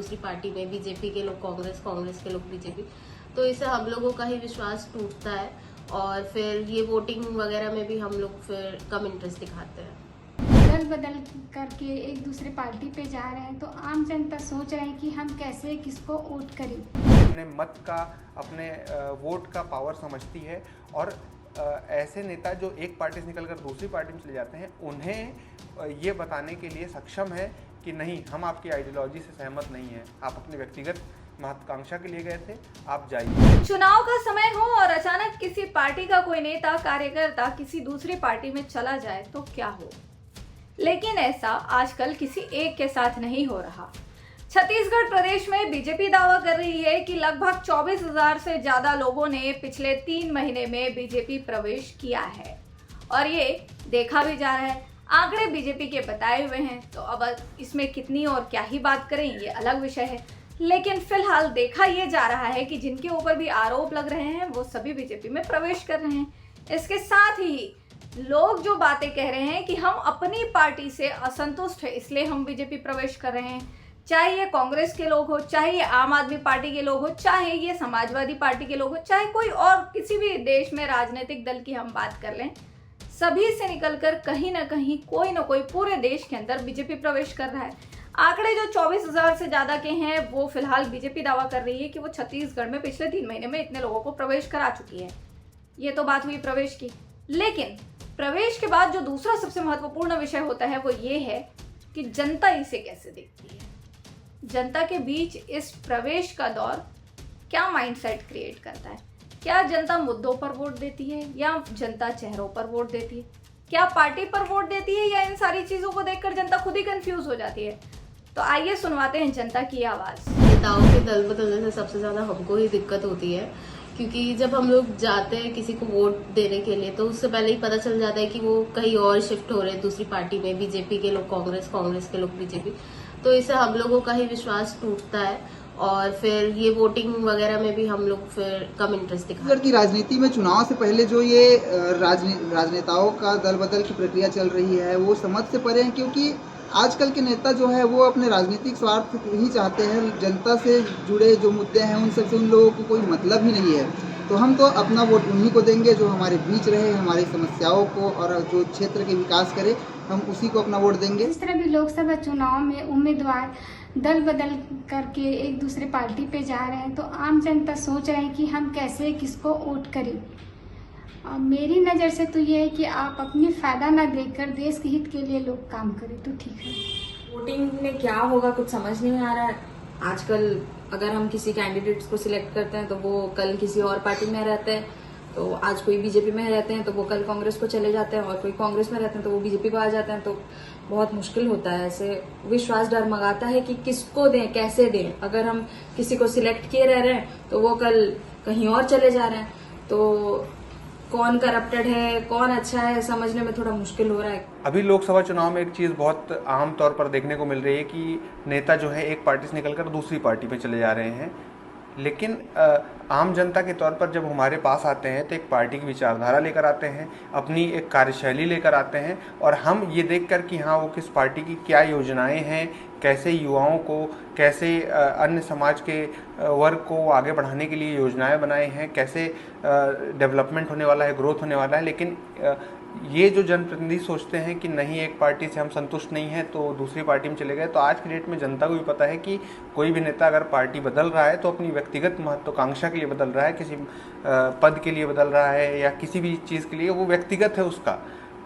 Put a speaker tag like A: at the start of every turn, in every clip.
A: दूसरी पार्टी में बीजेपी के लोग कांग्रेस, कांग्रेस के लोग बीजेपी, तो इससे हम लोगों का ही विश्वास टूटता है और फिर ये वोटिंग वगैरह में भी हम लोग फिर कम इंटरेस्ट दिखाते हैं।
B: दल बदल करके एक दूसरे पार्टी पे जा रहे हैं तो आम जनता सोच रहे हैं कि हम कैसे किसको वोट करें।
C: अपने मत का, अपने वोट का पावर समझती है और ऐसे नेता जो एक पार्टी से निकलकर दूसरी पार्टी में चले जाते हैं उन्हें ये बताने के लिए सक्षम है कि नहीं, हम आपकी आइडियोलॉजी से सहमत नहीं हैं, आप अपने व्यक्तिगत महत्वाकांक्षा के लिए गए थे, आप जाइए।
D: चुनाव का समय हो और अचानक किसी पार्टी का कोई नेता कार्यकर्ता किसी दूसरी पार्टी में चला जाए तो क्या हो, लेकिन ऐसा आजकल किसी एक के साथ नहीं हो रहा। छत्तीसगढ़ प्रदेश में बीजेपी दावा कर रही है कि लगभग 24,000 से ज्यादा लोगों ने पिछले 3 महीने में बीजेपी प्रवेश किया है और ये देखा भी जा रहा है। आंकड़े बीजेपी के बताए हुए हैं, तो अब इसमें कितनी और क्या ही बात करें, ये अलग विषय है। लेकिन फिलहाल देखा ये जा रहा है कि जिनके ऊपर भी आरोप लग रहे हैं वो सभी बीजेपी में प्रवेश कर रहे हैं। इसके साथ ही लोग जो बातें कह रहे हैं कि हम अपनी पार्टी से असंतुष्ट है इसलिए हम बीजेपी प्रवेश कर रहे हैं, चाहे ये कांग्रेस के लोग हो, चाहे ये आम आदमी पार्टी के लोग हो, चाहे ये समाजवादी पार्टी के लोग हो, चाहे कोई और किसी भी देश में राजनीतिक दल की हम बात कर लें, सभी से निकलकर कहीं ना कहीं कोई ना कोई पूरे देश के अंदर बीजेपी प्रवेश कर रहा है। आंकड़े जो 24,000 से ज्यादा के हैं वो फिलहाल बीजेपी दावा कर रही है कि वो छत्तीसगढ़ में पिछले 3 महीने में इतने लोगों को प्रवेश करा चुकी है। ये तो बात हुई प्रवेश की, लेकिन प्रवेश के बाद जो दूसरा सबसे महत्वपूर्ण विषय होता है वो ये है कि जनता इसे कैसे देखती है। जनता के बीच इस प्रवेश का दौर क्या माइंडसेट क्रिएट करता है। क्या जनता मुद्दों पर वोट देती है या जनता चेहरों पर वोट देती है, क्या पार्टी पर वोट देती है या इन सारी चीजों को देखकर जनता खुद ही कंफ्यूज हो जाती है। तो आइए सुनवाते हैं जनता की आवाज।
A: नेताओं के दल बदलने से सबसे ज्यादा हमको ही दिक्कत होती है, क्योंकि जब हम लोग जाते हैं किसी को वोट देने के लिए तो उससे पहले ही पता चल जाता है कि वो कहीं और शिफ्ट हो रहे हैं दूसरी पार्टी में, बीजेपी के लोग कांग्रेस, कांग्रेस के लोग बीजेपी, तो इससे हम लोगों का ही विश्वास टूटता है और फिर ये वोटिंग वगैरह में भी हम लोग फिर कम इंटरेस्ट दिखाते हैं।
E: की राजनीति में चुनाव से पहले जो ये राजनेताओं का दल बदल की प्रक्रिया चल रही है वो समझ से परे है, क्योंकि आजकल के नेता जो है वो अपने राजनीतिक स्वार्थ ही चाहते हैं। जनता से जुड़े जो मुद्दे हैं उन सबसे उन लोगों को कोई मतलब ही नहीं है। तो हम तो अपना वोट उन्हीं को देंगे जो हमारे बीच रहे, हमारी समस्याओं को और जो क्षेत्र के विकास करे, हम उसी को अपना वोट देंगे।
B: इस तरह भी लोकसभा चुनाव में उम्मीदवार दल बदल करके एक दूसरे पार्टी पे जा रहे हैं तो आम जनता सोच रहे हैं कि हम कैसे किसको वोट करें। मेरी नज़र से तो ये है कि आप अपनी फायदा ना देखकर देश के हित के लिए लोग काम करें तो ठीक है।
F: वोटिंग में क्या होगा कुछ समझ नहीं आ रहा है। आजकल अगर हम किसी कैंडिडेट्स को सिलेक्ट करते हैं तो वो कल किसी और पार्टी में रहते हैं, तो आज कोई बीजेपी में रहते हैं तो वो कल कांग्रेस को चले जाते हैं, और कोई कांग्रेस में रहते हैं तो वो बीजेपी को आ जाते हैं। तो बहुत मुश्किल होता है, ऐसे विश्वास डगमगाता है कि किसको दें, कैसे दें। अगर हम किसी को सिलेक्ट किए रह रहे हैं तो वो कल कहीं और चले जा रहे हैं, तो कौन करप्टेड है कौन अच्छा है समझने में थोड़ा मुश्किल हो रहा है।
C: अभी लोकसभा चुनाव में एक चीज़ बहुत आम तौर पर देखने को मिल रही है कि नेता जो है एक पार्टी से निकलकर दूसरी पार्टी में चले जा रहे हैं, लेकिन आम जनता के तौर पर जब हमारे पास आते हैं तो एक पार्टी की विचारधारा लेकर आते हैं, अपनी एक कार्यशैली लेकर आते हैं, और हम ये देखकर कि हाँ वो किस पार्टी की क्या योजनाएं हैं, कैसे युवाओं को, कैसे अन्य समाज के वर्ग को आगे बढ़ाने के लिए योजनाएं बनाए हैं, कैसे डेवलपमेंट होने वाला है, ग्रोथ होने वाला है। लेकिन ये जो जनप्रतिनिधि सोचते हैं कि नहीं, एक पार्टी से हम संतुष्ट नहीं हैं तो दूसरी पार्टी में चले गए, तो आज की डेट में जनता को भी पता है कि कोई भी नेता अगर पार्टी बदल रहा है तो अपनी व्यक्तिगत महत्वाकांक्षा के लिए बदल रहा है, किसी पद के लिए बदल रहा है या किसी भी चीज़ के लिए, वो व्यक्तिगत है, उसका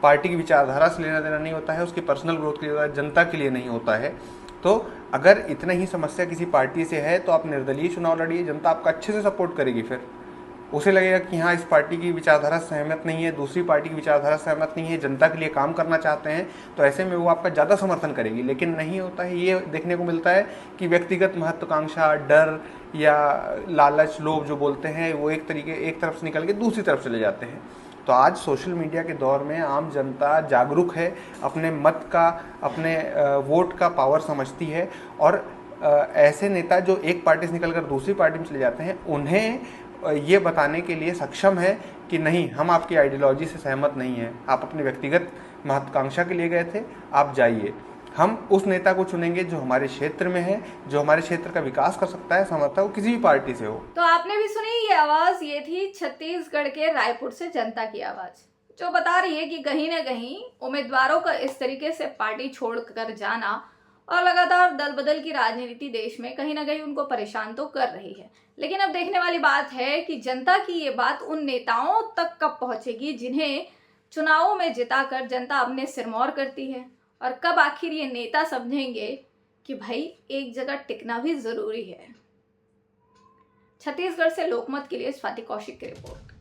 C: पार्टी की विचारधारा से लेना देना नहीं होता है, उसकी पर्सनल ग्रोथ के लिए होता है, जनता के लिए नहीं होता है। तो अगर इतना ही समस्या किसी पार्टी से है तो आप निर्दलीय चुनाव लड़िए, जनता आपका अच्छे से सपोर्ट करेगी। फिर उसे लगेगा कि हाँ इस पार्टी की विचारधारा सहमत नहीं है, दूसरी पार्टी की विचारधारा सहमत नहीं है, जनता के लिए काम करना चाहते हैं, तो ऐसे में वो आपका ज़्यादा समर्थन करेगी। लेकिन नहीं होता है, ये देखने को मिलता है कि व्यक्तिगत महत्वाकांक्षा, डर या लालच, लोग जो बोलते हैं वो एक तरफ से निकल के दूसरी तरफ चले जाते हैं। तो आज सोशल मीडिया के दौर में आम जनता जागरूक है, अपने मत का, अपने वोट का पावर समझती है, और ऐसे नेता जो एक पार्टी से निकलकर दूसरी पार्टी में चले जाते हैं उन्हें ये बताने के लिए सक्षम है कि नहीं, हम आपकी आइडियोलॉजी से सहमत नहीं हैं, आप अपने व्यक्तिगत महत्वाकांक्षा के लिए गए थे, आप जाइए। हम उस नेता को चुनेंगे जो हमारे क्षेत्र में है, जो हमारे क्षेत्र का विकास कर सकता है, समझता है वो किसी भी पार्टी से हो।
D: तो आपने भी सुनी ये आवाज, ये थी छत्तीसगढ़ के रायपुर से जनता की आवाज, जो बता रही है कि कहीं ना कहीं उम्मीदवारों का इस तरीके से पार्टी छोड़कर जाना और लगातार दल बदल की राजनीति देश में कहीं ना कहीं उनको परेशान तो कर रही है। लेकिन अब देखने वाली बात है कि जनता की ये बात उन नेताओं तक कब पहुंचेगी जिन्हें चुनावों में जिताकर जनता अपने सिरमौर करती है, और कब आखिर ये नेता समझेंगे कि भाई एक जगह टिकना भी जरूरी है। छत्तीसगढ़ से लोकमत के लिए स्वाति कौशिक की रिपोर्ट।